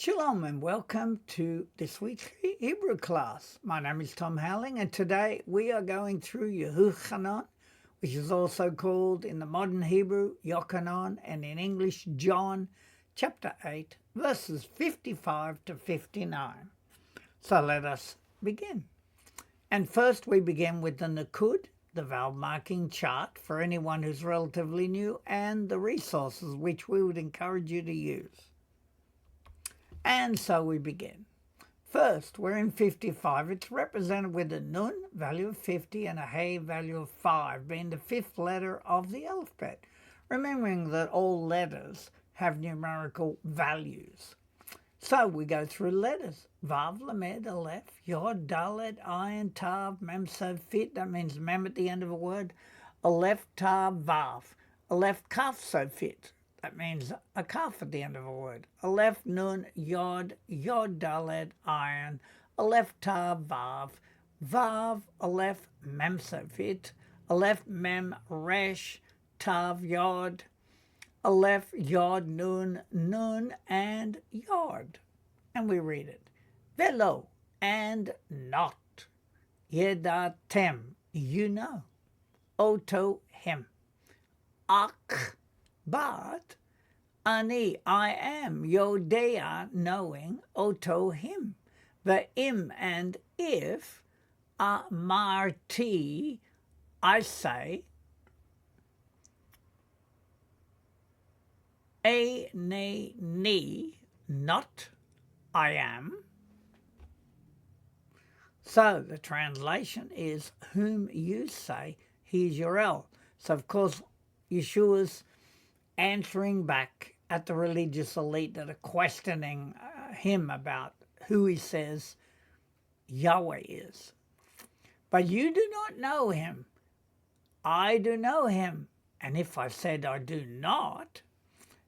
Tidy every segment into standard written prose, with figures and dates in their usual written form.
Shalom and welcome to this week's Hebrew class. My name is Tom Howling and today we are going through Yehuchanan, which is also called in the modern Hebrew Yochanan and in English John chapter 8 verses 55 to 59. So let us begin. And first we begin with the Nakud, the vowel marking chart for anyone who's relatively new, and the resources which we would encourage you to use. And so we begin. First, we're in 55. It's represented with a Nun, value of 50, and a Hey, value of 5, being the fifth letter of the alphabet, remembering that all letters have numerical values. So we go through letters. Vav, Lamed, Aleph, Yod, Dalet, Ayin, Tav, Mem, Sod, Fit. That means Mem at the end of a word. Aleph, Tav, Vav. Aleph, Kaf, Sod, Fit. That means a kaf at the end of a word. Aleph, Nun, Yod, Yod, Dalet, Ayin. Aleph, Tav, Vav. Vav, Aleph, Mem, Sod, Fit. Aleph, Mem, Resh, Tav, Yod. Aleph, Yod, Nun, Nun, and Yod. And we read it. Velo, and not. Yedatem, you know. Oto, him. Ach, but. Ani, I am. Yodea, knowing. Oto, him. Ve'im, and if. Amarti, I say. Ni, not, I am. So the translation is, whom you say, he's Yorel. So of course, Yeshua's answering back at the religious elite that are questioning him about who he says Yahweh is. But you do not know him. I do know him. And if I said I do not,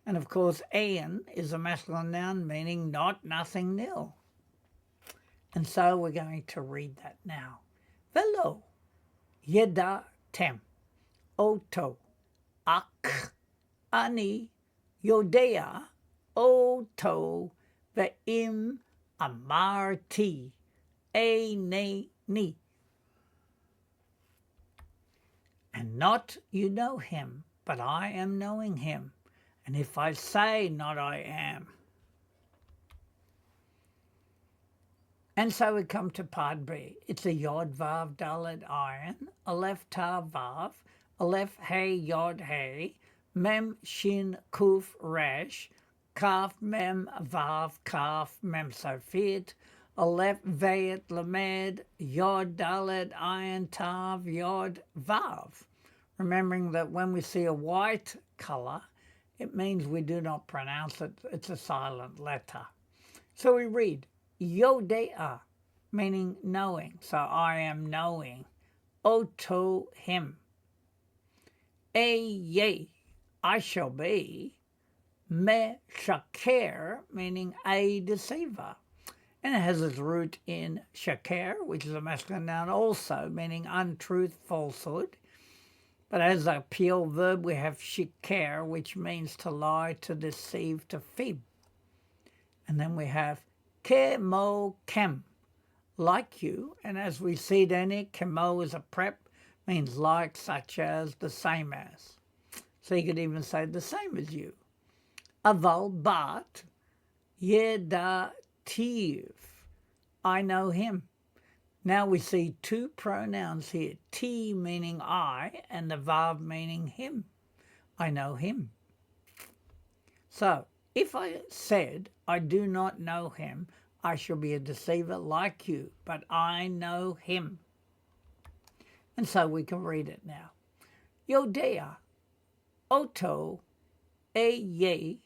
and of course, ayin is a masculine noun meaning not, nothing, nil. And so we're going to read that now. Velo, yedatem, oto, ak, ani, yodea, oto, ve'im, amarti, ni. And not you know him, but I am knowing him. And if I say not I am. And so we come to part B. It's a Yod, Vav, Dalet, Ayin, Aleph, Tav, Vav, Aleph, Hey, Yod, Hey, Mem, Shin, Kuf, Resh, Kaf, Mem, Vav, Kaf, Mem, Sofit, Aleph, Vayet, Lamed, Yod, Dalet, Ayin, Tav, Yod, Vav. Remembering that when we see a white color, it means we do not pronounce it. It's a silent letter. So we read, Yodea, meaning knowing. So I am knowing. Oto, him. Ye, I shall be. Me, shaker, meaning a deceiver. And it has its root in shaker, which is a masculine noun also, meaning untruth, falsehood. But as a pure verb, we have shikar, which means to lie, to deceive, to fib. And then we have kemo kem, like you. And as we see down here, kemo is a prep, means like, such as, the same as. So you could even say the same as you. Aval, but, yedativ, I know him. Now we see two pronouns here, T meaning I and the Vav meaning him. I know him. So if I said I do not know him, I shall be a deceiver like you, but I know him. And so we can read it now. Yodea, oto, ye,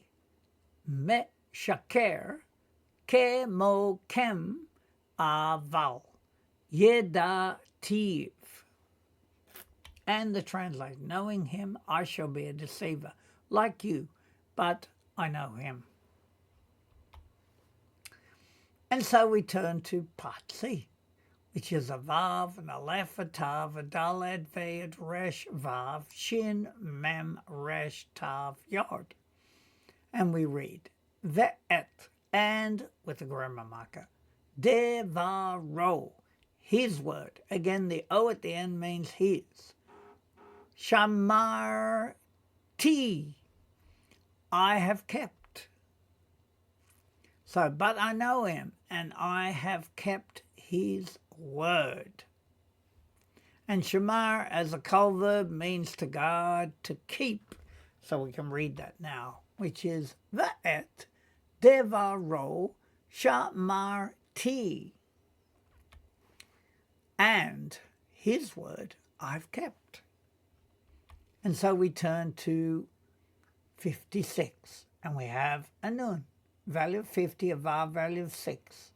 me shaker, ke mo kem, aval. Yedativ. And the translation, knowing him, I shall be a deceiver, like you, but I know him. And so we turn to part C, which is a Vav, an Aleph, a Tav, a Dalet, Vayet, Resh, Vav, Shin, Mem, Resh, Tav, Yod. And we read, Ve'et, and with a grammar marker, devaro, his word. Again, the O at the end means his. Shamarti, I have kept. So, but I know him, and I have kept his word. And shamar as a kol verb means to guard, to keep. So we can read that now, which is va'et devaro shamarti. And his word I've kept. And so we turn to 56, and we have a nun, value of 50, a vav, value of 6.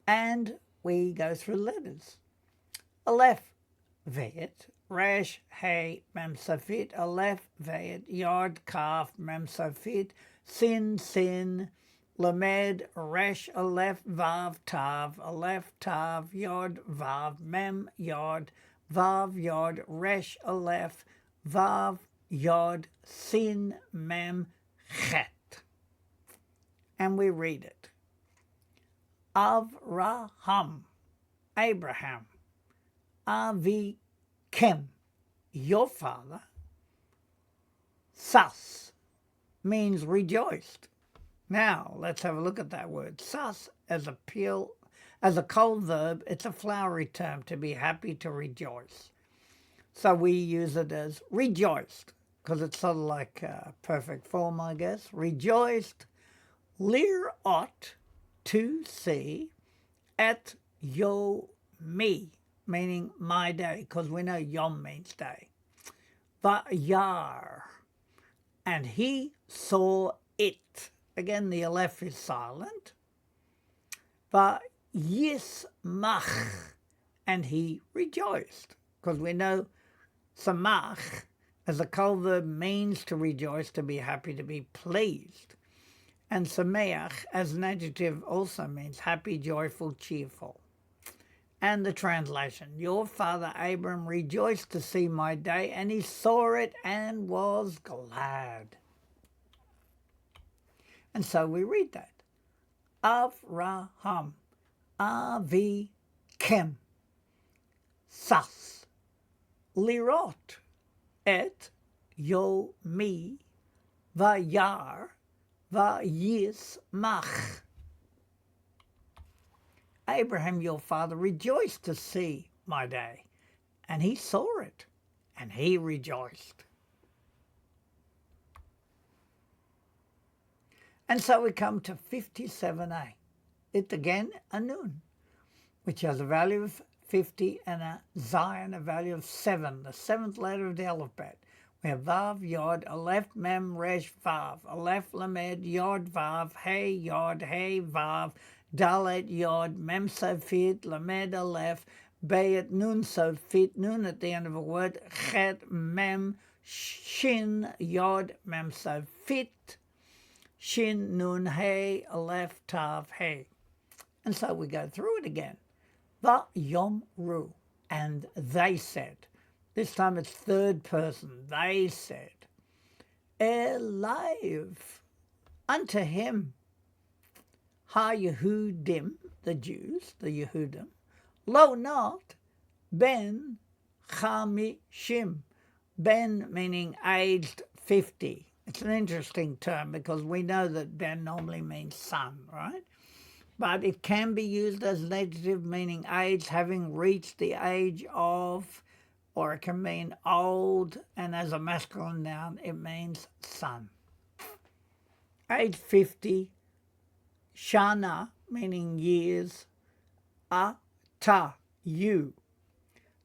And we go through letters. Aleph, vet, resh, hey, mem safit, aleph, vet, yod, kaf, mem safit, sin, lamed, resh, aleph, vav, tav, yod, vav, mem, yod, vav, yod, resh, aleph, vav, yod, sin, mem, chet. And we read it. Avraham, Abraham, Avikem, your father. Sas means rejoiced. Now, let's have a look at that word. Sas as a kol verb, it's a flowery term, to be happy, to rejoice. So we use it as rejoiced, because it's sort of like perfect form, I guess. Rejoiced, lirot, to see, at yomi, meaning my day, because we know yom means day. Vayar, and he saw it. Again, the aleph is silent. Vayismach, and he rejoiced, because we know samach as a kol verb means to rejoice, to be happy, to be pleased. And sameach as an adjective also means happy, joyful, cheerful. And the translation, your father Abram rejoiced to see my day, and he saw it and was glad. And so we read that. Avraham, Avikem, Sas, Lirot, Et, Yomi, Vayar, Vayismach. Abraham, your father, rejoiced to see my day, and he saw it, and he rejoiced. And so we come to 57a. It again, a nun, which has a value of 50 and a zayin, a value of 7, the seventh letter of the alphabet. We have vav, yod, aleph, mem, resh, vav, aleph, lamed, yod, vav, hey, yod, hey, vav, dalet, yod, mem, sofit, lamed, aleph, bayet, nun, sofit, nun at the end of a word, chet, mem, shin, yod, mem, sofit, shin, nun, hey, aleph, tav, hey. And so we go through it again. Vayomru, and they said. This time it's third person. They said, Eliv, unto him, Ha-Yehudim, the Jews, the Yehudim, lo not, ben chamishim, ben meaning aged 50. It's an interesting term because we know that ben normally means son, right? But it can be used as an adjective meaning age, having reached the age of, or it can mean old, and as a masculine noun, it means son. Age 50, shana, meaning years, ata, you.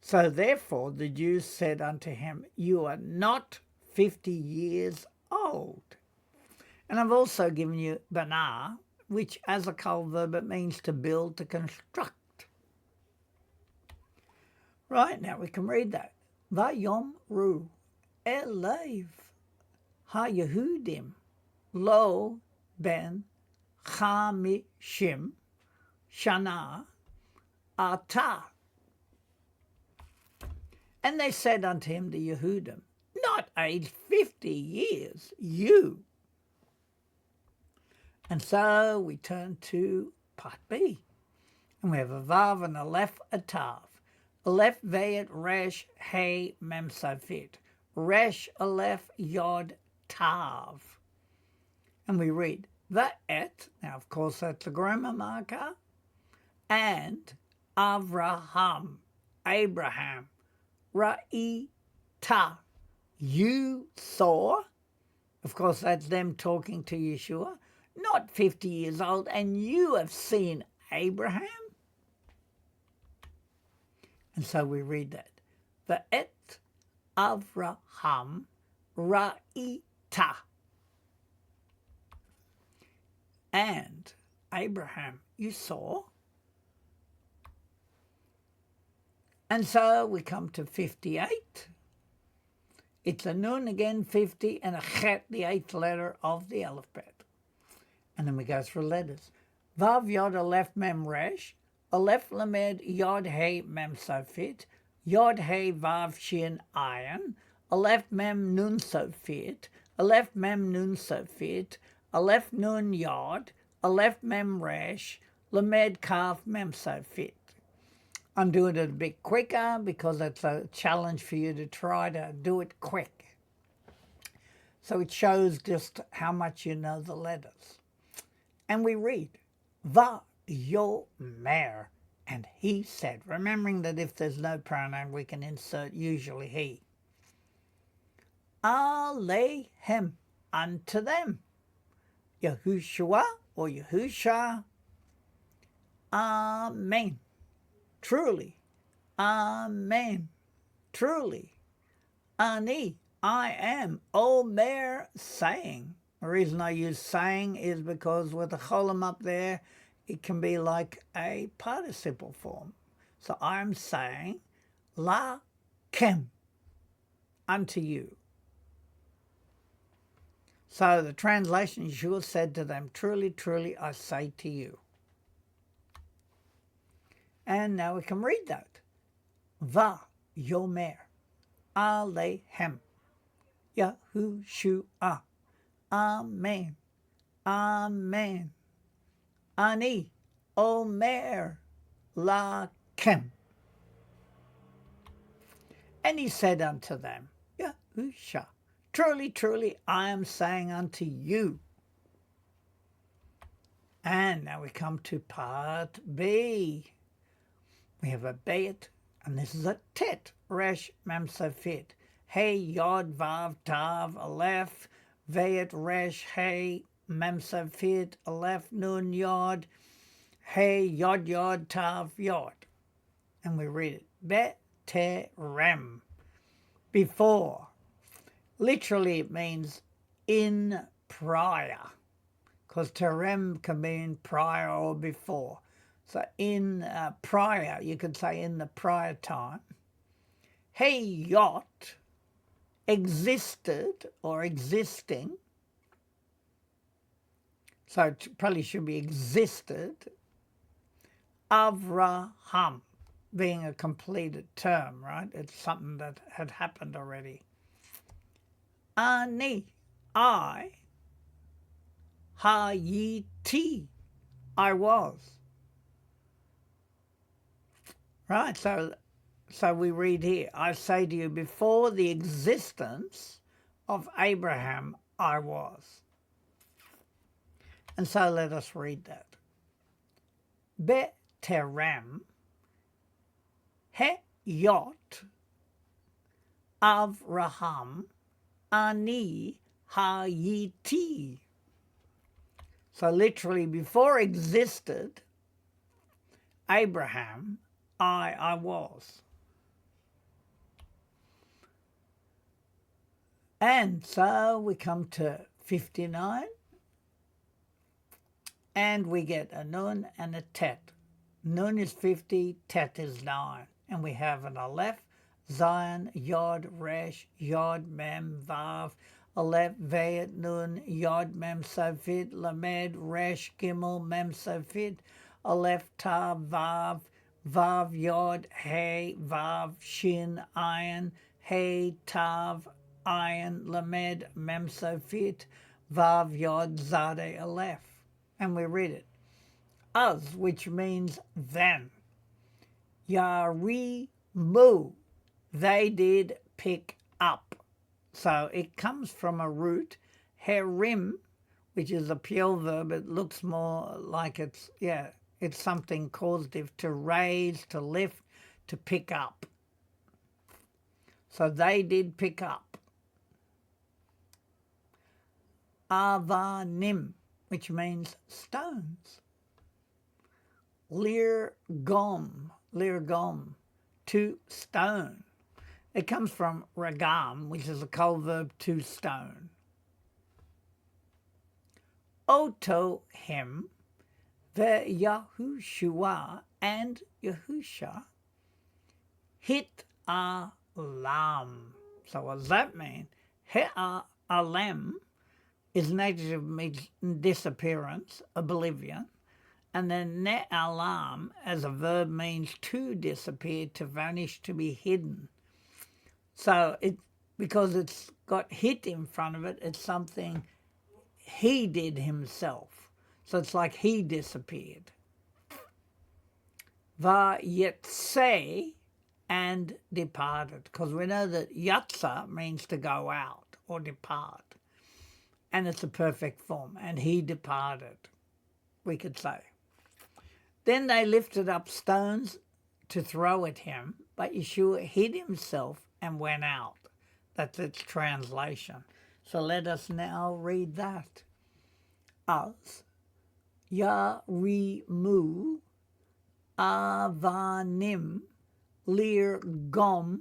So therefore the Jews said unto him, you are not 50 years old. And I've also given you bana, which as a kol verb it means to build, to construct. Right, now we can read that. Vayomru Elev Ha-Yehudim Lo Ben Chamishim Shana Ata. And they said unto him, the Yehudim, not aged 50 years, you. And so we turn to part B. And we have a Vav and a Aleph, a Tav. Aleph, Vayet, Resh, Hey, Mem, Safit. Resh, Aleph, Yod, Tav. And we read Va'et, now of course that's a grammar marker, and Avraham, Abraham, Ra'ita, you saw. Of course, that's them talking to Yeshua, not 50 years old, and you have seen Abraham. And so we read that. Va'et Avraham Ra'ita. And Abraham, you saw. And so we come to 58. It's a nun again, 50, and a chet, the 8th letter of the alphabet. And then we go through letters. Vav Yod Aleph Mem Resh, Aleph Lamed Yod Hey Mem Sofit, Yod Hey Vav Shin Ayin, Aleph Mem Nun Sofit, Aleph Mem Nun Sofit, Aleph Nun Yod, Aleph Mem Resh, Lamed Kaf Mem Sofit. I'm doing it a bit quicker because it's a challenge for you to try to do it quick. So it shows just how much you know the letters. And we read, Va-yo-mer, and he said, remembering that if there's no pronoun, we can insert usually he. Alehem, unto them. Yahushua or Yahusha, Amen. Truly, Amen. Truly, Ani, I am, Omer, saying. The reason I use saying is because with the cholam up there, it can be like a participle form. So I'm saying, La kem, unto you. So the translation, Yeshua said to them, truly, truly, I say to you. And now we can read that. Va yomer alehem Yahushua. Amen. Amen. Ani omer lakem. And he said unto them, Yahusha, truly, truly, I am saying unto you. And now we come to part B. We have a Bayit, and this is a Tet, Resh, Mem, Safit. Hey, Yod, Vav, Tav, Aleph, Vayet, Resh, Hey, Mem, Safit, Aleph, Nun, Yod, Hey, Yod, Yod, Tav, Yod. And we read it, Beterem, before. Literally it means in prior, because terem can mean prior or before. So in prior, you could say in the prior time. Hey, Yot existed or existing. So it probably should be existed. Avraham, being a completed term, right? It's something that had happened already. Ani, I, hayiti, I was. Right, so we read here, I say to you, before the existence of Abraham, I was. And so let us read that. Beterem, heyot, Avraham, ani hayiti. So literally, before existed Abraham, I was. And so we come to 59, and we get a nun and a tet. Nun is 50, tet is 9. And we have an aleph, Zion, Yod, Resh, Yod, Mem, Vav, Aleph, Vayet, Nun, Yod, Mem, Safit, Lamed, Resh, Gimel, Mem, Safit, Aleph, Tav, Vav, Vav, Yod, Hey, Vav, Shin, Ayin, Hey, Tav, Ayin, Lamed, Mem, Safit, Vav, Yod, Zade, Aleph. And we read it. Uz, which means then. Yarimu, they did pick up. So it comes from a root, herim, which is a pure verb. It looks more like it's something causative, to raise, to lift, to pick up. So they did pick up. Avanim, which means stones. Lirgom, to stone. It comes from ragam, which is a cold verb, to stone. Oto him, Yahushua and Yahusha hit alam. So what does that mean? Hit alam is negative, means disappearance, oblivion. And then ne'alam as a verb means to disappear, to vanish, to be hidden. So because it's got hit in front of it, it's something he did himself. So it's like he disappeared. Vayetse, and departed. Because we know that yatsa means to go out or depart. And it's a perfect form. And he departed, we could say. Then they lifted up stones to throw at him, but Yeshua hid himself and went out. That's its translation. So let us now read that. As Yarimu Avanim Lirgom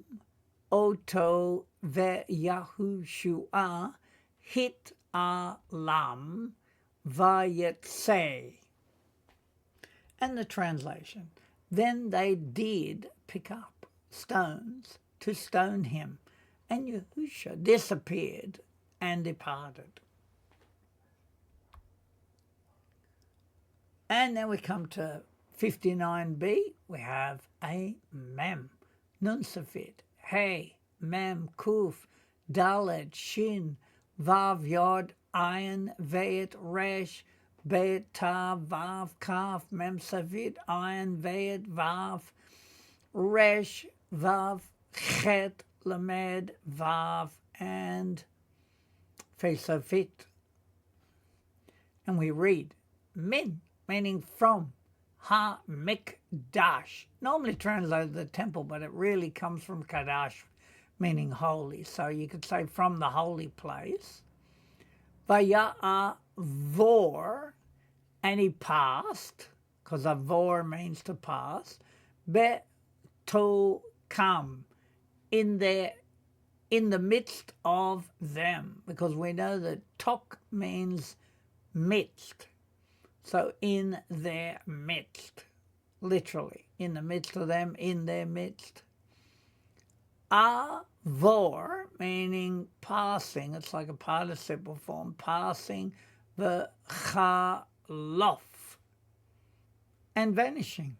Oto Ve'Yahushua Hit Alam Vayetse. And the translation, then they did pick up stones to stone him, and Yahusha disappeared and departed. And then we come to 59b, we have a mem, nun safit, hey, mem, kuf, dalet, shin, vav, yod, ayin, veit, resh, bet, tav, vav, kaf, mem, savit, ayin, veit, vav, resh, vav, chet, lamed, vav, and fesofit. And we read, min, meaning from, ha, mikdash, normally translated the temple, but it really comes from kadash, meaning holy. So you could say from the holy place. Vaya vor, and he passed, because avor means to pass. Be to come, in the midst of them, because we know that tok means midst. So in their midst, literally, in the midst of them, in their midst. Avor, meaning passing, it's like a participle form, passing, the chalof, and vanishing.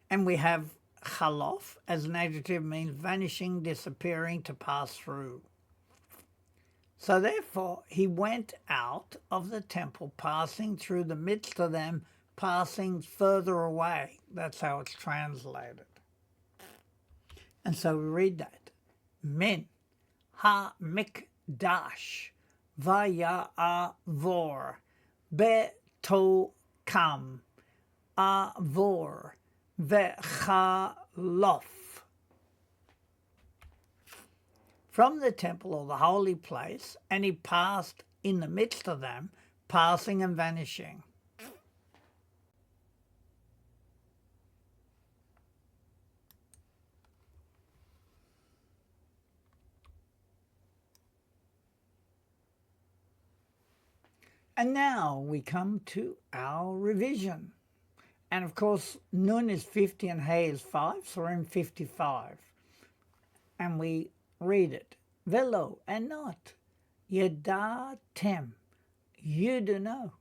And we have chalof as an adjective, means vanishing, disappearing, to pass through. So therefore he went out of the temple, passing through the midst of them, passing further away. That's how it's translated. And so we read that. Min ha mikdash vaya avor beto kam avor vechalof. From the temple or the holy place, and he passed in the midst of them, passing and vanishing. And now we come to our revision. And of course, Nun is 50 and Hey is 5, so we're in 55. And we read it. Velo, and not. Yedatem, you do know.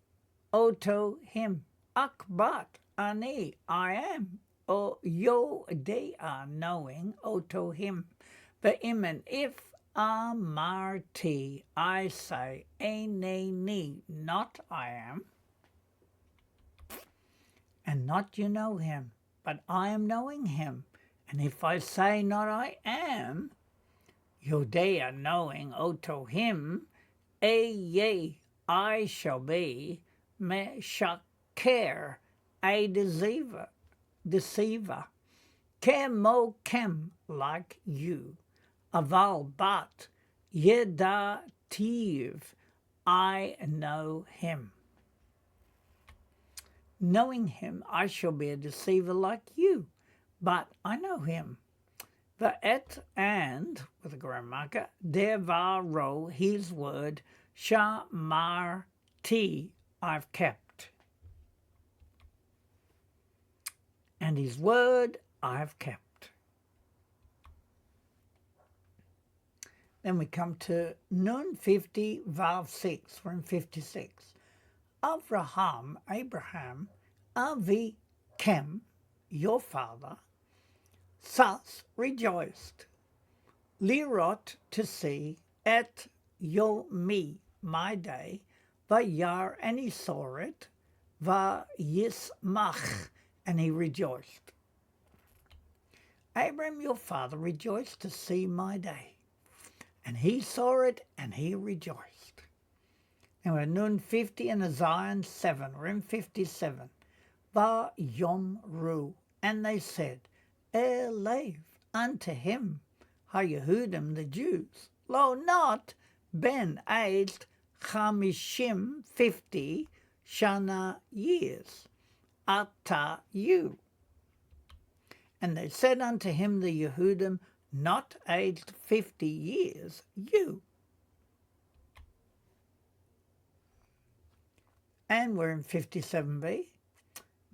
Oto, him. Akbat, ani, I am. O yo, they are knowing. Oto, him. Ve'im, and if amarti, I say, eneni, not I am. and not you know him, but I am knowing him. And if I say not I am, Yodea knowing oto him, ye I shall be, me shaker, a deceiver, kem mo kem like you, aval but yedativ, I know him. Knowing him, I shall be a deceiver like you, but I know him. The et and, with a grammar marker, devaro, his word, shamar ti, I've kept. And his word I've kept. Then we come to Nun 50, Vav 6, we're in 56. Avraham, Avi Kem, your father, Sas rejoiced, Lirot to see, et yomi, my day, Vayar, and he saw it, Vayismach, and he rejoiced. Abram, your father, rejoiced to see my day, and he saw it, and he rejoiced. And we're Nun 50 and Zion 7, we're in 57. Va Yom Ru, and they said, Elev, unto him, Ha-Yehudim, the Jews, lo not, ben aged chamishim, 50 shana years, ata you. And they said unto him, the Yehudim, not aged 50 years, you. And we're in 57b.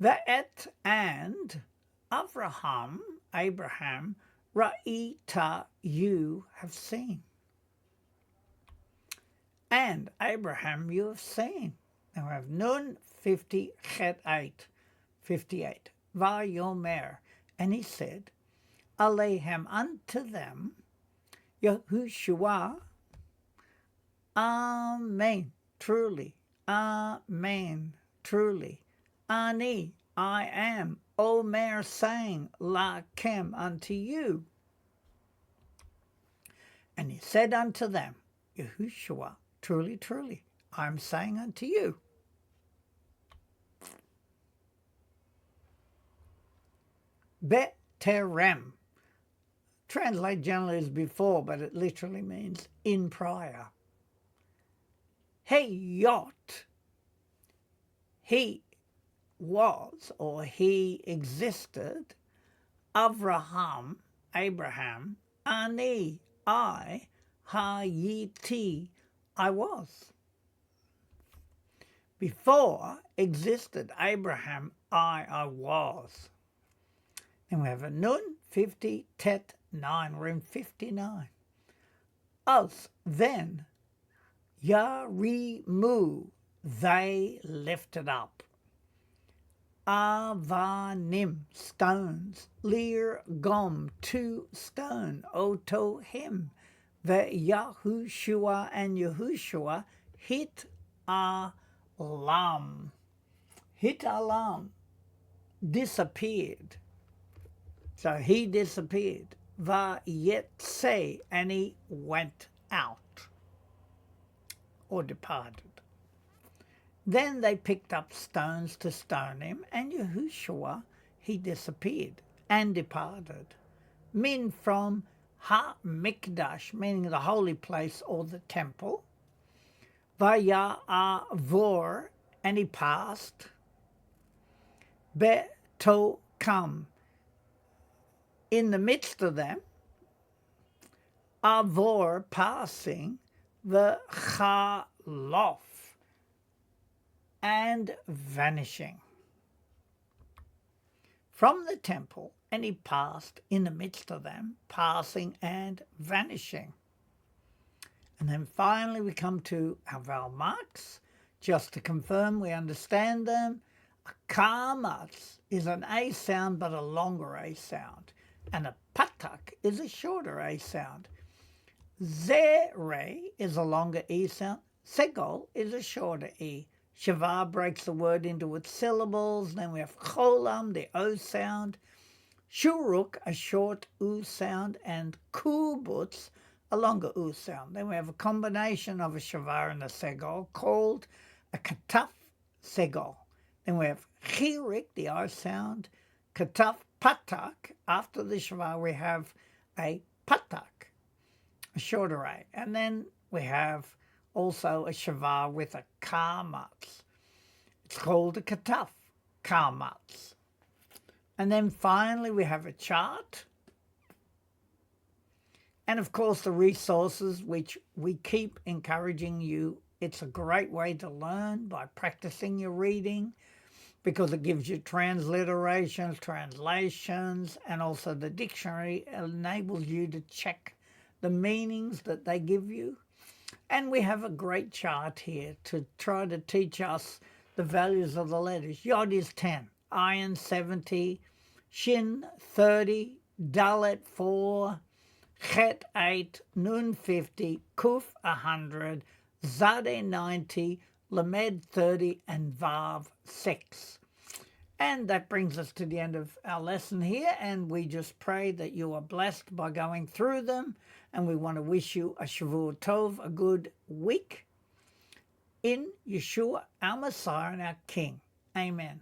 Ve'et and Avraham, Ra'ita, you have seen. And Abraham, you have seen. And we have Nun 50, Chet 8, 58. Vayomer, and he said, Alehem, unto them, Yeshua, Amen, truly, Amen, truly, Ani, I am, Omer, saying, Lakem, unto you. And he said unto them, Yeshua, truly, truly, I am saying unto you. Beterem, translate generally as before, but it literally means in prior. Heyot, he was, or he existed, Avraham, Ani, I, Hayiti, I was. Before existed Abraham, I was. And we have a Nun 50, Tet 9, we're in 59. Us, then, Yarimu, they lifted up. Avanim, stones, Lir Gom, to stone, Oto him, the Yahushua, and Yahushua hit alam, disappeared. So he disappeared. Va yet say, and he went out or departed. Then they picked up stones to stone him, and Yahushua, he disappeared and departed. Min from Ha-Mikdash, meaning the holy place or the temple. Vaya'avor, and he passed. Betokam, in the midst of them. Avor, passing. The Chalof, and vanishing. From the temple, and he passed in the midst of them, passing and vanishing. And then finally we come to our vowel marks. Just to confirm we understand them, a kamas is an A sound but a longer A sound, and a patak is a shorter A sound. Zere is a longer E sound, segol is a shorter E. Shavar breaks the word into its syllables. Then we have cholam, the O sound. Shuruk, a short U sound. And kubutz, a longer U sound. Then we have a combination of a shavar and a segol called a kataf segol. Then we have chirik, the R sound. Kataf patak. After the shavar we have a patak, a short array. And then we have also a shavar with a karmatz. It's called a kataf, karmatz. And then finally we have a chart. And of course the resources, which we keep encouraging you. It's a great way to learn by practicing your reading, because it gives you transliterations, translations, and also the dictionary enables you to check the meanings that they give you. And we have a great chart here to try to teach us the values of the letters. Yod is 10, Ayin 70, Shin 30, Dalet 4, Chet 8, Nun 50, Kuf 100, Zadeh 90, Lamed 30, and Vav 6. And that brings us to the end of our lesson here, and we just pray that you are blessed by going through them, and we want to wish you a Shavua Tov, a good week, in Yeshua, our Messiah and our King. Amen.